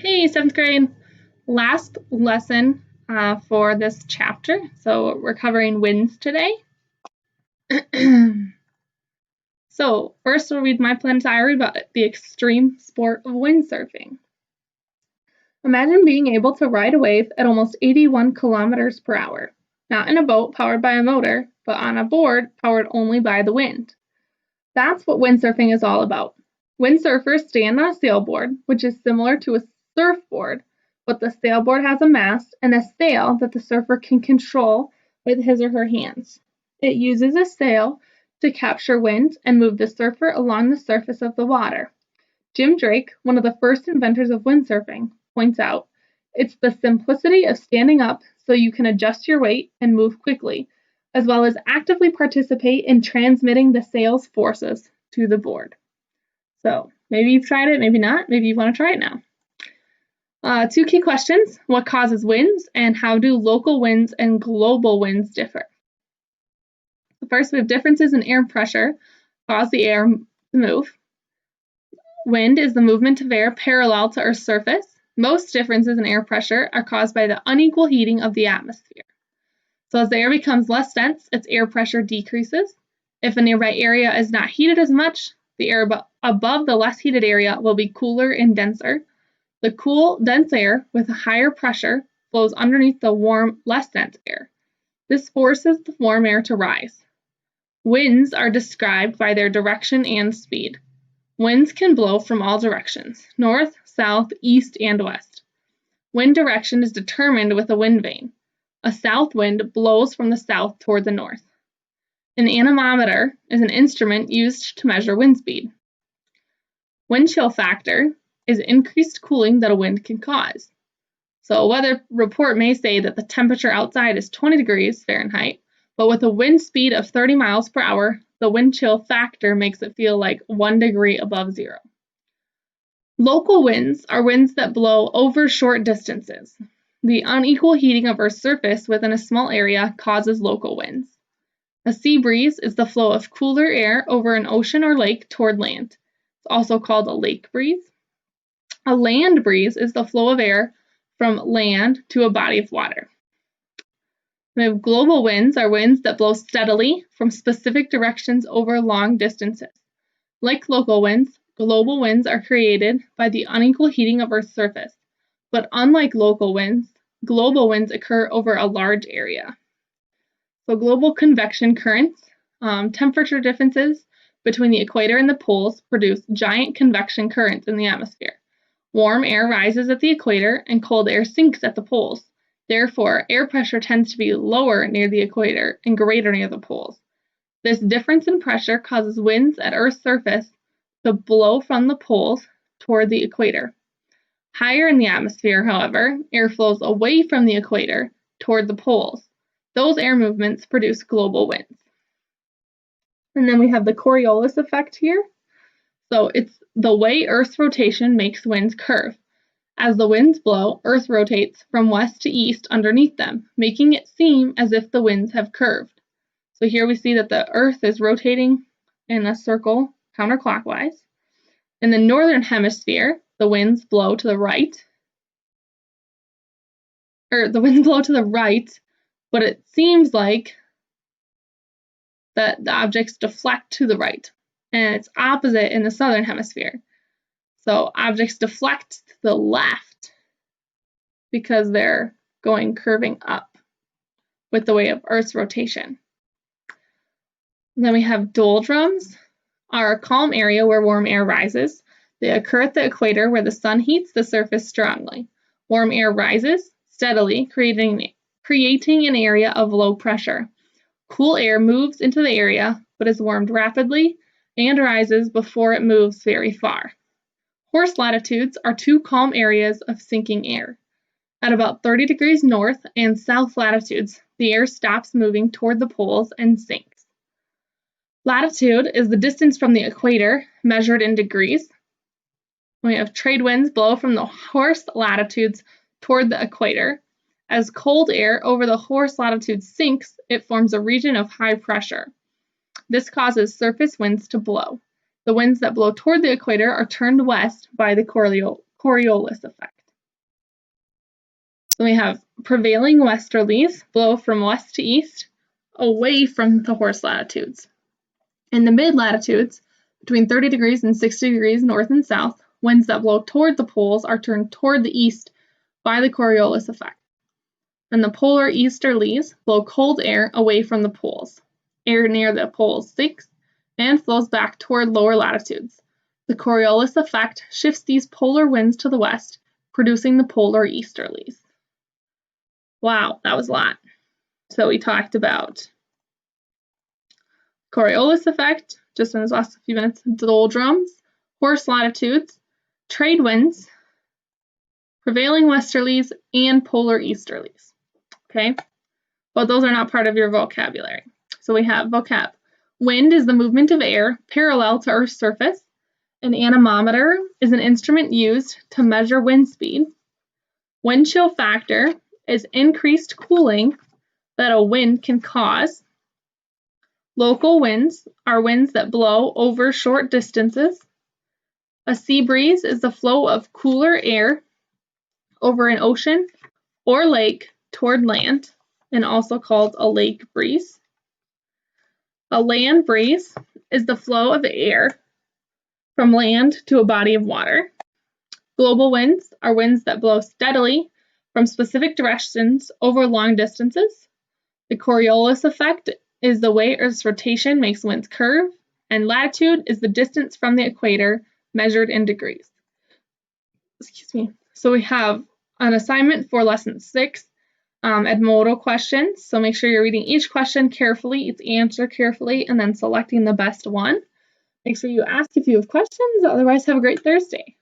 Hey, 7th grade. Last lesson for this chapter. So we're covering winds today. So first we'll read my plan diary about the extreme sport of windsurfing. Imagine being able to ride a wave at almost 81 kilometers per hour. Not in a boat powered by a motor, but on a board powered only by the wind. That's what windsurfing is all about. Windsurfers stand on a sailboard, which is similar to a surfboard, but the sailboard has a mast and a sail that the surfer can control with his or her hands. It uses a sail to capture wind and move the surfer along the surface of the water. Jim Drake, one of the first inventors of windsurfing, points out, it's the simplicity of standing up so you can adjust your weight and move quickly, as well as actively participate in transmitting the sail's forces to the board. So maybe you've tried it, maybe not, maybe you want to try it now. 2 key questions: what causes winds, and how do local winds and global winds differ? First, we have differences in air pressure cause the air to move. Wind is the movement of air parallel to Earth's surface. Most differences in air pressure are caused by the unequal heating of the atmosphere. So as the air becomes less dense, its air pressure decreases. If a nearby area is not heated as much, the air above the less heated area will be cooler and denser. The cool, dense air with a higher pressure flows underneath the warm, less dense air. This forces the warm air to rise. Winds are described by their direction and speed. Winds can blow from all directions: north, south, east, and west. Wind direction is determined with a wind vane. A south wind blows from the south toward the north. An anemometer is an instrument used to measure wind speed. Wind chill factor is increased cooling that a wind can cause. So a weather report may say that the temperature outside is 20 degrees Fahrenheit, but with a wind speed of 30 miles per hour, the wind chill factor makes it feel like 1 degree above zero. Local winds are winds that blow over short distances. The unequal heating of Earth's surface within a small area causes local winds. A sea breeze is the flow of cooler air over an ocean or lake toward land. It's also called a lake breeze. A land breeze is the flow of air from land to a body of water. We have global winds are winds that blow steadily from specific directions over long distances. Like local winds, global winds are created by the unequal heating of Earth's surface. But unlike local winds, global winds occur over a large area. So global convection currents, temperature differences between the equator and the poles produce giant convection currents in the atmosphere. Warm air rises at the equator and cold air sinks at the poles. Therefore, air pressure tends to be lower near the equator and greater near the poles. This difference in pressure causes winds at Earth's surface to blow from the poles toward the equator. Higher in the atmosphere, however, air flows away from the equator toward the poles. Those air movements produce global winds. And then we have the Coriolis effect here. So it's the way Earth's rotation makes winds curve. As the winds blow, Earth rotates from west to east underneath them, making it seem as if the winds have curved. So here we see that the Earth is rotating in a circle counterclockwise. In the northern hemisphere, the winds blow to the right. But it seems like that the objects deflect to the right. And it's opposite in the southern hemisphere. So objects deflect to the left because they're curving up with the way of Earth's rotation. And then we have doldrums, are a calm area where warm air rises. They occur at the equator where the sun heats the surface strongly. Warm air rises steadily, creating an area of low pressure. Cool air moves into the area but is warmed rapidly and rises before it moves very far. Horse latitudes are 2 calm areas of sinking air. At about 30 degrees north and south latitudes, the air stops moving toward the poles and sinks. Latitude is the distance from the equator, measured in degrees. We have trade winds blow from the horse latitudes toward the equator. As cold air over the horse latitude sinks, it forms a region of high pressure. This causes surface winds to blow. The winds that blow toward the equator are turned west by the Coriolis effect. So we have prevailing westerlies blow from west to east, away from the horse latitudes. In the mid-latitudes, between 30 degrees and 60 degrees north and south, winds that blow toward the poles are turned toward the east by the Coriolis effect. And the polar easterlies blow cold air away from the poles. Air near the poles sinks and flows back toward lower latitudes. The Coriolis effect shifts these polar winds to the west, producing the polar easterlies. Wow, that was a lot. So we talked about Coriolis effect, just in the last few minutes, doldrums, horse latitudes, trade winds, prevailing westerlies, and polar easterlies. Okay, but those are not part of your vocabulary. So we have vocab. Wind is the movement of air parallel to Earth's surface. An anemometer is an instrument used to measure wind speed. Wind chill factor is increased cooling that a wind can cause. Local winds are winds that blow over short distances. A sea breeze is the flow of cooler air over an ocean or lake toward land, and also called a lake breeze. A land breeze is the flow of air from land to a body of water. Global winds are winds that blow steadily from specific directions over long distances. The Coriolis effect is the way Earth's rotation makes winds curve, and latitude is the distance from the equator measured in degrees. Excuse me. So we have an assignment for lesson 6, Edmodal questions. So make sure you're reading each question carefully, its answer carefully, and then selecting the best one. Make sure you ask if you have questions. Otherwise, have a great Thursday.